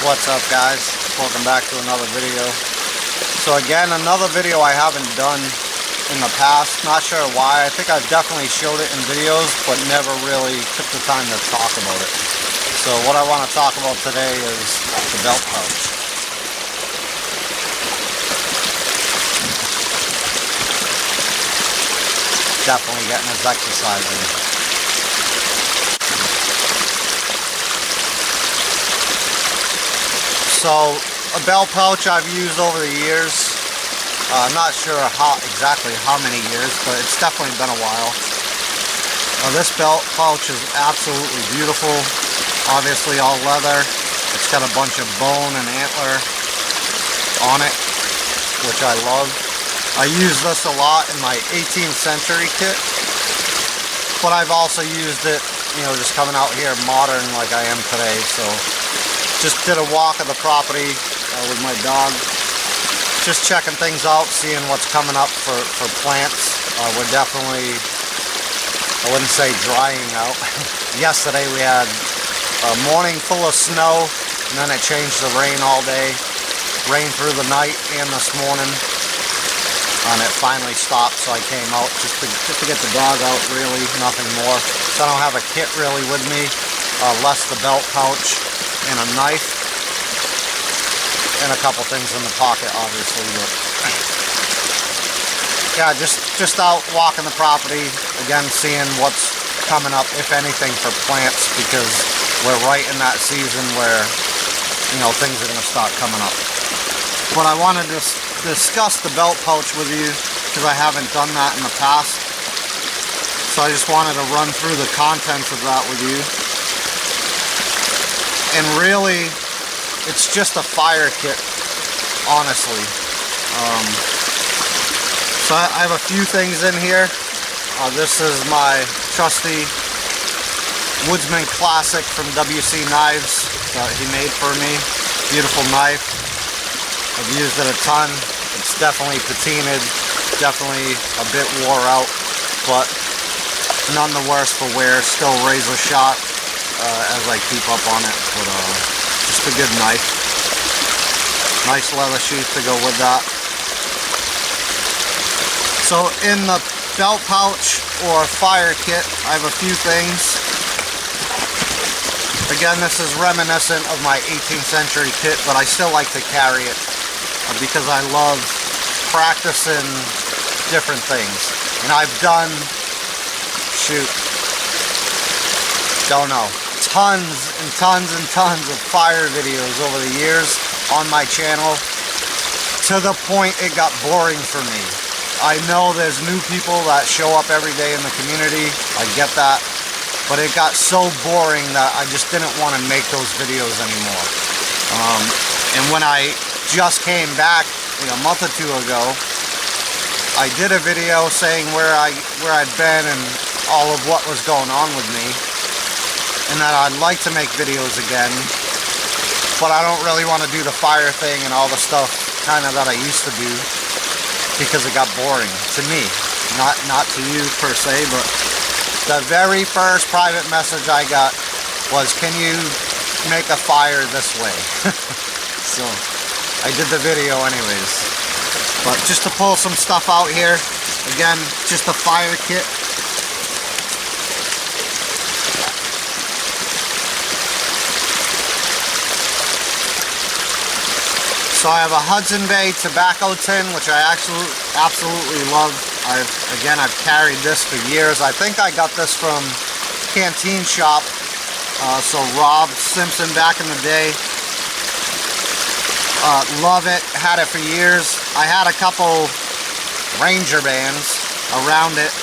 What's up, guys? Welcome back to another video. So again, another video I haven't done in the past. Not sure why. I think I've definitely showed it in videos, but never really took the time to talk about it. So what I want to talk about today is the belt pouch. Definitely getting his exercise in. So a belt pouch I've used over the years. I'm not sure exactly how many years, but it's definitely been a while. This belt pouch is absolutely beautiful. Obviously all leather. It's got a bunch of bone and antler on it, which I love. I use this a lot in my 18th century kit, but I've also used it, you know, just coming out here modern like I am today. So just did a walk of the property with my dog, just checking things out, seeing what's coming up for plants. We're definitely, I wouldn't say drying out. Yesterday we had a morning full of snow, and then it changed to rain all day. Rain through the night and this morning, and it finally stopped, so I came out just to get the dog out, really, nothing more. So I don't have a kit really with me, less the belt pouch and a knife and a couple things in the pocket, obviously. But yeah, just out walking the property again, seeing what's coming up, if anything, for plants, because we're right in that season where, you know, things are going to start coming up. But I wanted to discuss the belt pouch with you because I haven't done that in the past. So I just wanted to run through the contents of that with you. And really, it's just a fire kit, honestly. So I have a few things in here. This is my trusty Woodsman Classic from WC Knives that he made for me. Beautiful knife. I've used it a ton. It's definitely patinaed, definitely a bit wore out, but none the worse for wear. Still razor sharp as I keep up on it, but just a good knife. Nice leather sheath to go with that. So in the belt pouch or fire kit, I have a few things. Again, this is reminiscent of my 18th century kit, but I still like to carry it because I love practicing different things. And I've done, don't know, tons and tons and tons of fire videos over the years on my channel, to the point it got boring for me. I know there's new people that show up every day in the community, I get that, but it got so boring that I just didn't want to make those videos anymore. And when I just came back, you know, a month or two ago, I did a video saying where I'd been and all of what was going on with me, and that I'd like to make videos again, but I don't really want to do the fire thing and all the stuff kind of that I used to do, because it got boring to me, not to you per se. But the very first private message I got was, can you make a fire this way? So I did the video anyways. But just to pull some stuff out here, again, just a fire kit. So I have a Hudson Bay tobacco tin, which I absolutely love. I've carried this for years. I think I got this from Canteen Shop. So Rob Simpson back in the day. Love it, had it for years. I had a couple Ranger bands around it,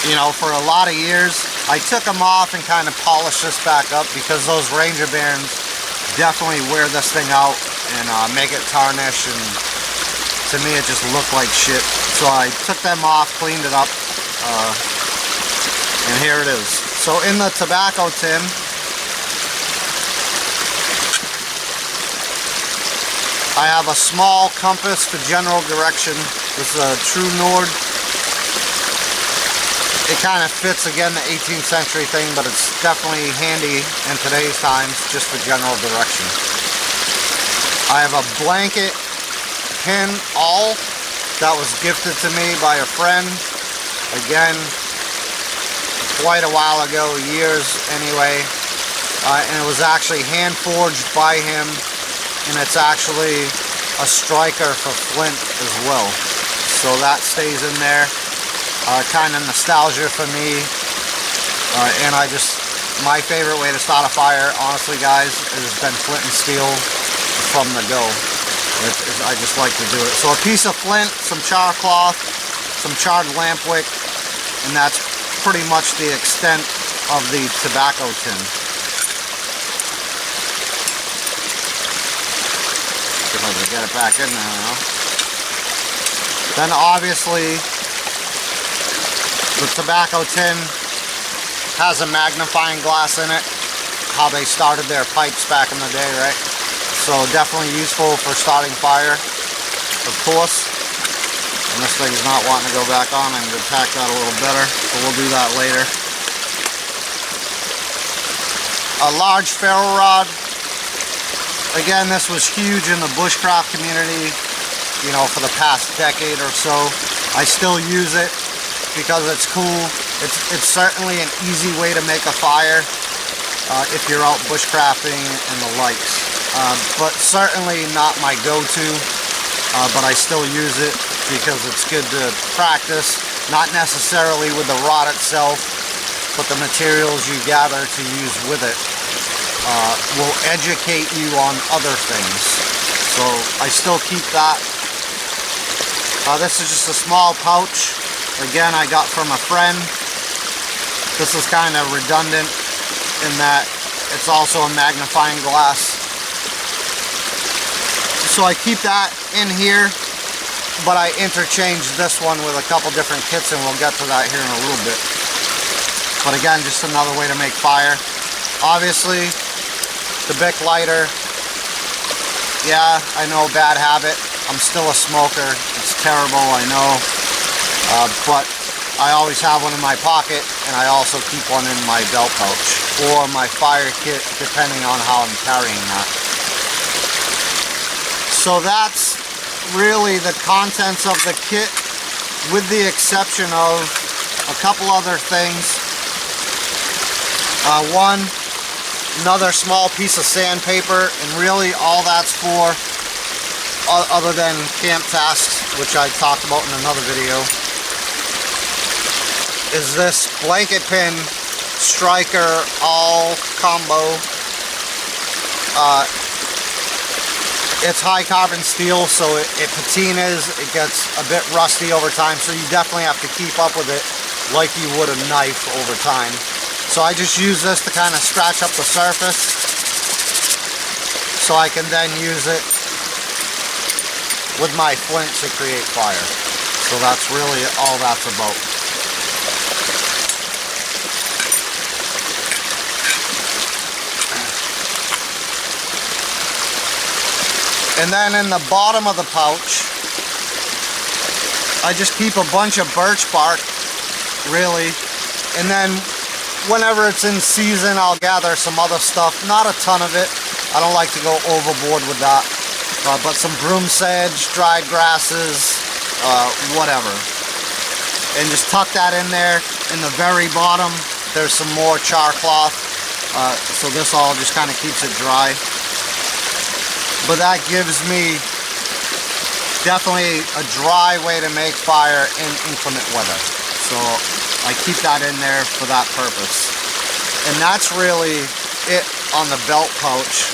you know, for a lot of years. I took them off and kind of polished this back up because those Ranger bands definitely wear this thing out and make it tarnish, and to me it just looked like shit. So I took them off, cleaned it up, and here it is. So in the tobacco tin, I have a small compass for general direction. This is a True North It kind of fits, again, the 18th century thing, but it's definitely handy in today's times just for general direction. I have a blanket pin awl that was gifted to me by a friend. Again, quite a while ago, years anyway. And it was actually hand forged by him, and it's actually a striker for flint as well. So that stays in there. Kind of nostalgia for me. And my favorite way to start a fire, honestly guys, has been flint and steel from the go. I just like to do it. So a piece of flint, some char cloth, some charred lamp wick, and that's pretty much the extent of the tobacco tin. See if I can get it back in there now. Then obviously the tobacco tin has a magnifying glass in it, how they started their pipes back in the day, right? So definitely useful for starting fire, of course. And this thing's not wanting to go back on. I'm going to tack that a little better, so we'll do that later. A large ferro rod. Again, this was huge in the bushcraft community, you know, for the past decade or so. I still use it because it's cool. It's certainly an easy way to make a fire if you're out bushcrafting and the likes. But certainly not my go-to, but I still use it because it's good to practice, not necessarily with the rod itself, but the materials you gather to use with it will educate you on other things. So I still keep that. This is just a small pouch. Again, I got from a friend. This is kind of redundant in that it's also a magnifying glass. So I keep that in here, but I interchange this one with a couple different kits, and we'll get to that here in a little bit. But again, just another way to make fire. Obviously, the Bic lighter. Yeah, I know, bad habit. I'm still a smoker. It's terrible, I know. But I always have one in my pocket, and I also keep one in my belt pouch or my fire kit, depending on how I'm carrying that. So that's really the contents of the kit, with the exception of a couple other things. Another small piece of sandpaper, and really all that's for, other than camp tasks, which I talked about in another video, is this blanket pin striker all combo. It's high carbon steel, so it patinas, it gets a bit rusty over time, so you definitely have to keep up with it like you would a knife over time. So I just use this to kind of scratch up the surface, so I can then use it with my flint to create fire. So that's really all that's about. And then in the bottom of the pouch, I just keep a bunch of birch bark, really. And then whenever it's in season, I'll gather some other stuff. Not a ton of it. I don't like to go overboard with that. But some broom sedge, dried grasses, whatever. And just tuck that in there. In the very bottom, there's some more char cloth. So this all just kind of keeps it dry. But that gives me definitely a dry way to make fire in inclement weather. So I keep that in there for that purpose. And that's really it on the belt pouch,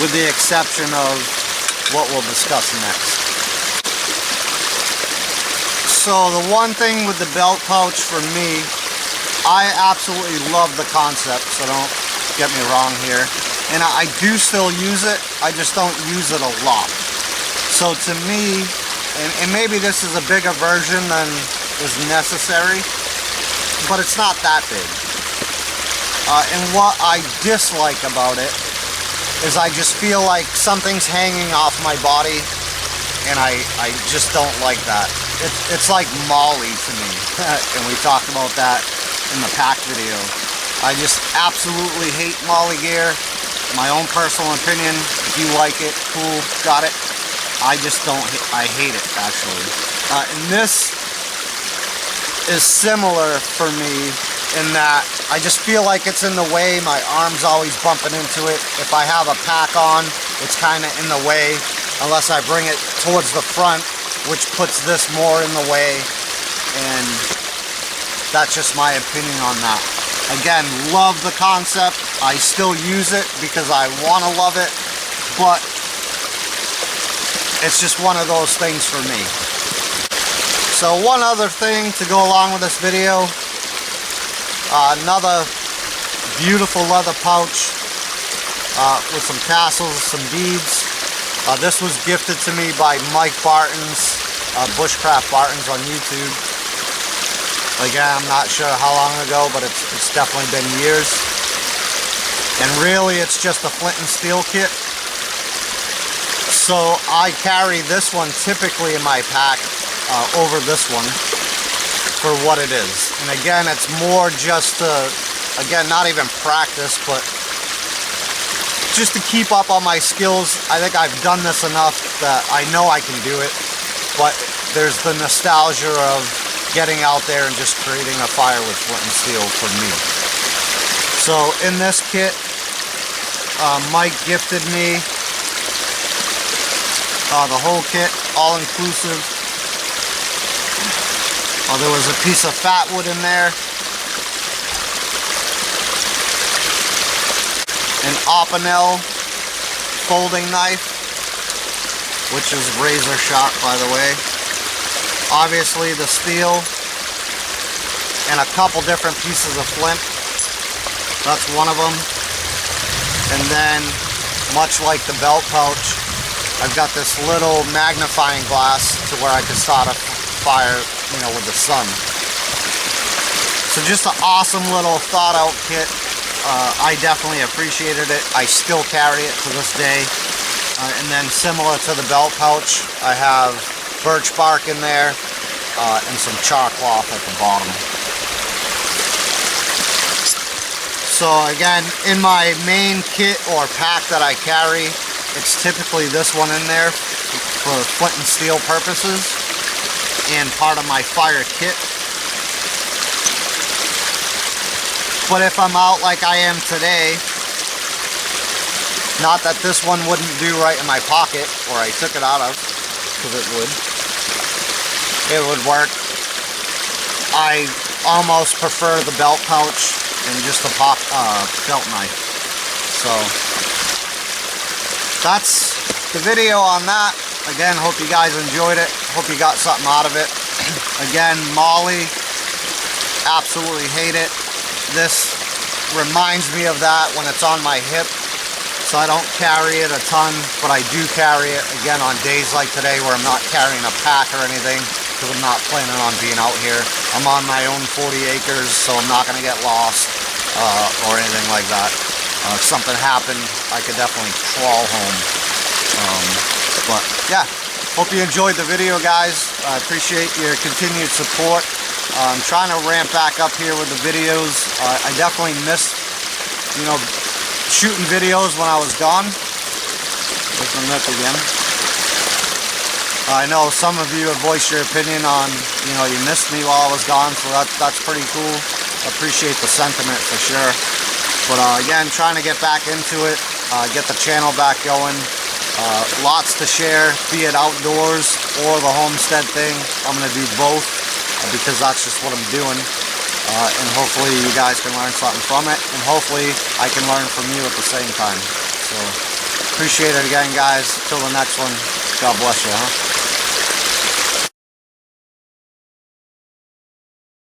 with the exception of what we'll discuss next. So the one thing with the belt pouch for me, I absolutely love the concept, so don't get me wrong here. And I do still use it, I just don't use it a lot. So to me, and maybe this is a bigger version than is necessary, but it's not that big. And what I dislike about it is I just feel like something's hanging off my body, and I just don't like that. it's like Molly to me. And we talked about that in the pack video. I just absolutely hate Molly gear. My own personal opinion. If you like it, cool, got it. I just don't, I hate it actually. And this is similar for me in that I just feel like it's in the way. My arm's always bumping into it. If I have a pack on, it's kind of in the way unless I bring it towards the front, which puts this more in the way. And that's just my opinion on that. Again, love the concept. I still use it because I want to love it, but it's just one of those things for me. So one other thing to go along with this video, another beautiful leather pouch with some tassels, some beads. This was gifted to me by Mike Barton's, Bushcraft Barton's on YouTube. Again, I'm not sure how long ago, but it's definitely been years. And really, it's just a flint and steel kit. So I carry this one typically in my pack over this one for what it is. And again, it's more just to, again, not even practice, but just to keep up on my skills. I think I've done this enough that I know I can do it, but there's the nostalgia of getting out there and just creating a fire with flint and steel for me. So in this kit, Mike gifted me the whole kit, all inclusive. There was a piece of fat wood in there, an Opinel folding knife, which is razor sharp, by the way. Obviously the steel, and a couple different pieces of flint. That's one of them. And then, much like the belt pouch, I've got this little magnifying glass to where I can start a fire, you know, with the sun. So just an awesome little thought out kit. I definitely appreciated it. I still carry it to this day. And then similar to the belt pouch, I have birch bark in there and some char cloth at the bottom. So again, in my main kit or pack that I carry, it's typically this one in there for flint and steel purposes and part of my fire kit. But if I'm out like I am today, not that this one wouldn't do right in my pocket, or I took it out of, because it would work. I almost prefer the belt pouch and just the belt knife. So that's the video on that. Again, hope you guys enjoyed it. Hope you got something out of it. Again, Molly, absolutely hate it. This reminds me of that when it's on my hip. So I don't carry it a ton, but I do carry it, again, on days like today where I'm not carrying a pack or anything, because I'm not planning on being out here. I'm on my own 40 acres, so I'm not going to get lost or anything like that. If something happened, I could definitely crawl home. But yeah, hope you enjoyed the video, guys. I appreciate your continued support. I'm trying to ramp back up here with the videos. I definitely missed, you know, shooting videos when I was gone. There's the nook again. I know some of you have voiced your opinion on, you know, you missed me while I was gone, so that's pretty cool. I appreciate the sentiment for sure. But again, trying to get back into it, get the channel back going. Lots to share, be it outdoors or the homestead thing. I'm going to do both because that's just what I'm doing. And hopefully you guys can learn something from it, and hopefully I can learn from you at the same time. So appreciate it again, guys. Till the next one, God bless you, huh?